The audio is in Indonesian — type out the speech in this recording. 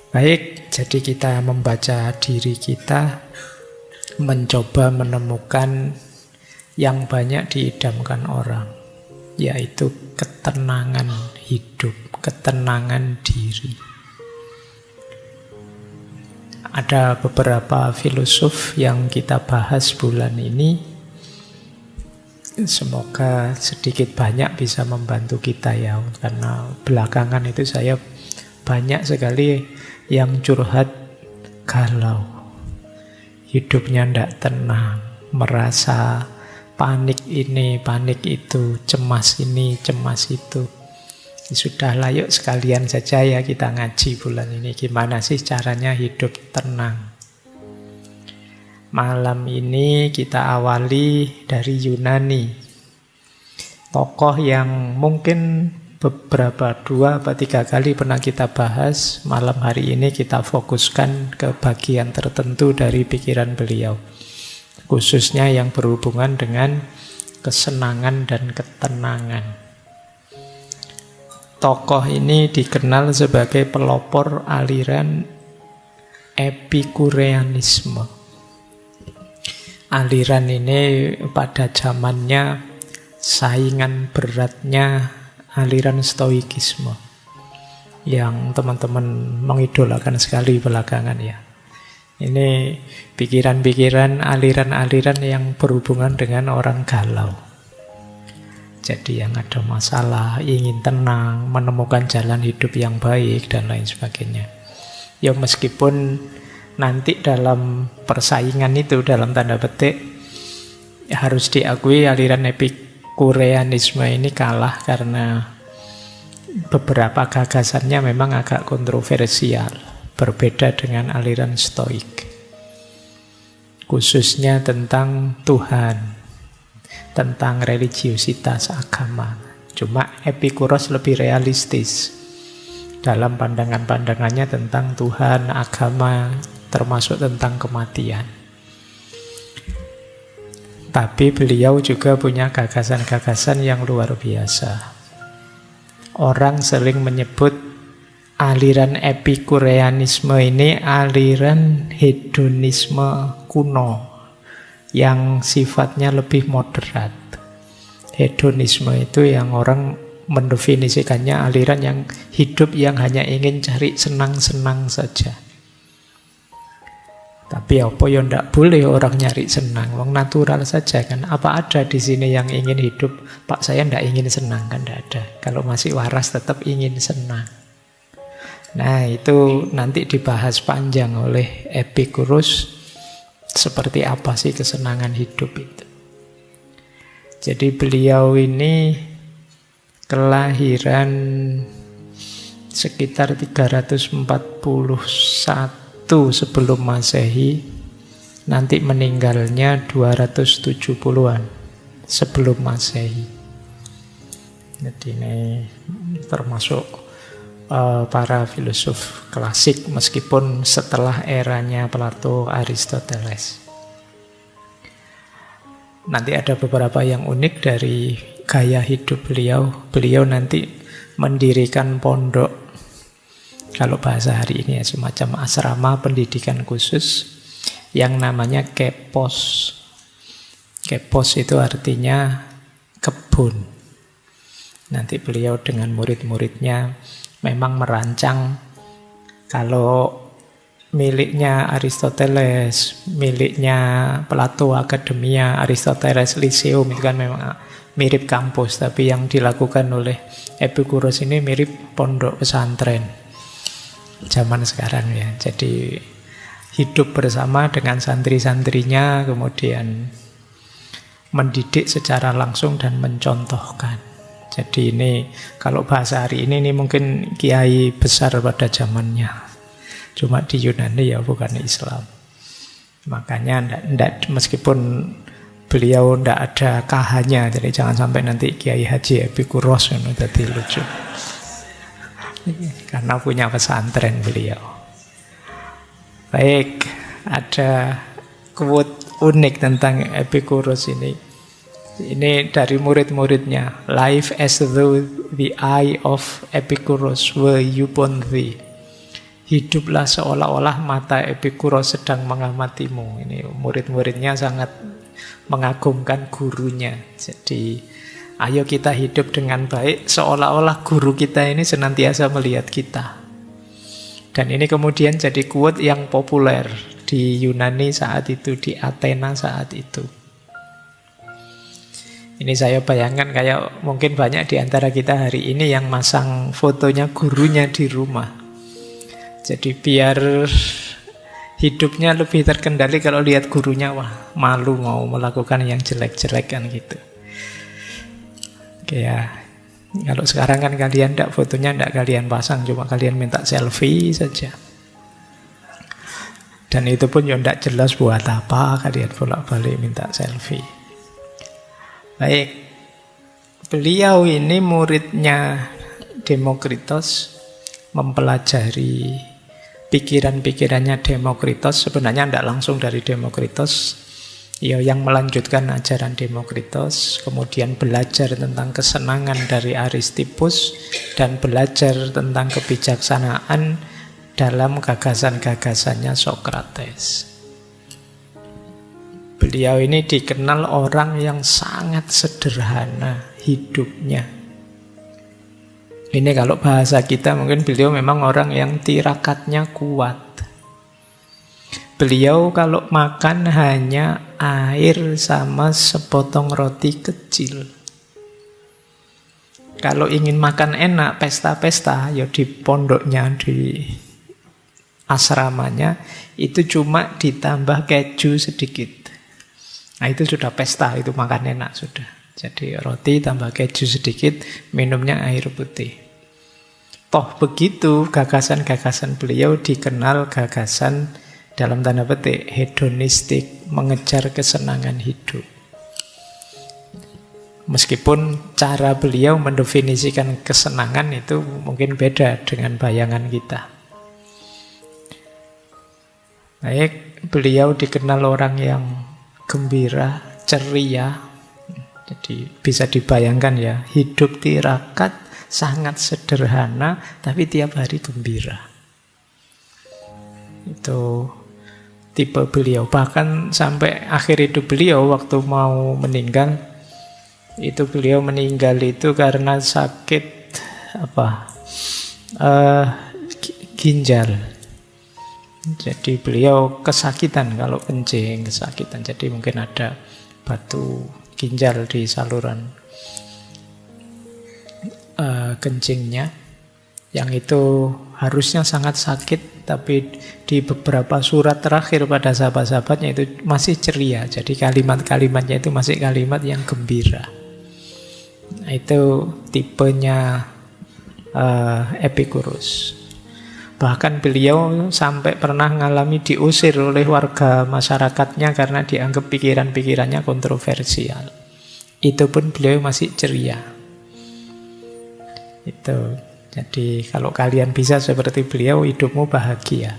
Baik, jadi kita membaca diri kita, mencoba menemukan yang banyak diidamkan orang, yaitu ketenangan hidup, ketenangan diri. Ada beberapa filosof yang kita bahas bulan ini. Semoga sedikit banyak bisa membantu kita ya, karena belakangan itu saya banyak sekali yang curhat galau, hidupnya tidak tenang, merasa panik ini, panik itu, cemas ini, cemas itu. Sudahlah, yuk sekalian saja ya kita ngaji bulan ini. Gimana sih caranya hidup tenang? Malam ini kita awali dari Yunani. Tokoh yang mungkin beberapa 2 atau 3 kali pernah kita bahas. Malam hari ini kita fokuskan ke bagian tertentu dari pikiran beliau, khususnya yang berhubungan dengan kesenangan dan ketenangan. Tokoh ini dikenal sebagai pelopor aliran Epikureanisme. Aliran ini pada zamannya saingan beratnya aliran Stoikisme yang teman-teman mengidolakan sekali belakangan ya. Ini pikiran-pikiran, aliran-aliran yang berhubungan dengan orang galau. Jadi yang ada masalah, ingin tenang, menemukan jalan hidup yang baik, dan lain sebagainya. Ya meskipun nanti dalam persaingan itu, dalam tanda petik, harus diakui aliran Epikureanisme ini kalah karena beberapa gagasannya memang agak kontroversial, berbeda dengan aliran Stoik. Khususnya tentang Tuhan, tentang religiusitas agama. Cuma Epikuros lebih realistis dalam pandangan-pandangannya tentang Tuhan, agama, termasuk tentang kematian. Tapi beliau juga punya gagasan-gagasan yang luar biasa. Orang sering menyebut aliran Epikureanisme ini aliran hedonisme kuno yang sifatnya lebih moderat. Hedonisme itu yang orang mendefinisikannya aliran yang hidup yang hanya ingin cari senang-senang saja. Tapi apa ya ndak boleh orang nyari senang, wong natural saja kan. Apa ada di sini yang ingin hidup? Pak, saya ndak ingin senang, kan ndak ada. Kalau masih waras tetap ingin senang. Nah, itu nanti dibahas panjang oleh Epicurus. Seperti apa sih kesenangan hidup itu? Jadi beliau ini kelahiran sekitar 341 sebelum Masehi, nanti meninggalnya 270-an sebelum Masehi. Jadi ini termasuk para filosof klasik meskipun setelah eranya Plato, Aristoteles. Nanti ada beberapa yang unik dari gaya hidup beliau. Beliau nanti mendirikan pondok, kalau bahasa hari ini ya, semacam asrama pendidikan khusus yang namanya Kepos. Kepos itu artinya kebun. Nanti beliau dengan murid-muridnya memang merancang, kalau miliknya Aristoteles, miliknya Plato Academia, Aristoteles Lyceum, itu kan memang mirip kampus, tapi yang dilakukan oleh Epicurus ini mirip pondok pesantren zaman sekarang ya. Jadi hidup bersama dengan santri-santrinya, kemudian mendidik secara langsung dan mencontohkan. Jadi ini kalau bahasa hari ini mungkin kiai besar pada zamannya. Cuma di Yunani ya, bukan Islam. Makanya meskipun beliau tidak ada KH-nya, jadi jangan sampai nanti Kiai Haji Epikuros itu jadi lucu. Karena punya pesantren beliau. Baik, ada quote unik tentang Epikuros ini. Ini dari murid-muridnya. Life as though the eye of Epicurus were upon thee. Hiduplah seolah-olah mata Epikuros sedang mengamatimu. Ini murid-muridnya sangat mengagumkan gurunya. Jadi ayo kita hidup dengan baik seolah-olah guru kita ini senantiasa melihat kita. Dan ini kemudian jadi quote yang populer di Yunani saat itu, di Athena saat itu. Ini saya bayangkan kayak mungkin banyak di antara kita hari ini yang masang fotonya gurunya di rumah. Jadi biar hidupnya lebih terkendali kalau lihat gurunya, wah malu mau melakukan yang jelek-jelek kan gitu. Oke ya, kalau sekarang kan kalian fotonya tidak kalian pasang, cuma kalian minta selfie saja. Dan itu pun ya tidak jelas buat apa kalian bolak-balik minta selfie. Baik, beliau ini muridnya Demokritos, mempelajari pikiran-pikirannya Demokritos. Sebenarnya tidak langsung dari Demokritos, ya yang melanjutkan ajaran Demokritos, kemudian belajar tentang kesenangan dari Aristippus, dan belajar tentang kebijaksanaan dalam gagasan-gagasannya Sokrates. Beliau ini dikenal orang yang sangat sederhana hidupnya. Ini kalau bahasa kita mungkin beliau memang orang yang tirakatnya kuat. Beliau kalau makan hanya air sama sepotong roti kecil. Kalau ingin makan enak, pesta-pesta, ya di pondoknya, di asramanya, itu cuma ditambah keju sedikit. Nah itu sudah pesta, itu makan enak sudah. Jadi roti tambah keju sedikit, minumnya air putih. Toh begitu gagasan-gagasan beliau dikenal gagasan dalam tanda petik hedonistik, mengejar kesenangan hidup. Meskipun cara beliau mendefinisikan kesenangan itu mungkin beda dengan bayangan kita. Baik, beliau dikenal orang yang gembira, ceria. Jadi bisa dibayangkan ya, hidup tirakat, sangat sederhana, tapi tiap hari gembira. Itu tipe beliau. Bahkan sampai akhir hidup beliau, waktu mau meninggal, itu beliau meninggal itu karena sakit ginjal. Jadi beliau kesakitan kalau kencing, kesakitan. Jadi mungkin ada batu ginjal di saluran kencingnya, yang itu harusnya sangat sakit, tapi di beberapa surat terakhir pada sahabat-sahabatnya itu masih ceria. Jadi kalimat-kalimatnya itu masih kalimat yang gembira. Nah, itu tipenya Epikuros. Bahkan beliau sampai pernah mengalami diusir oleh warga masyarakatnya karena dianggap pikiran-pikirannya kontroversial. Itu pun beliau masih ceria. Itu. Jadi kalau kalian bisa seperti beliau, hidupmu bahagia.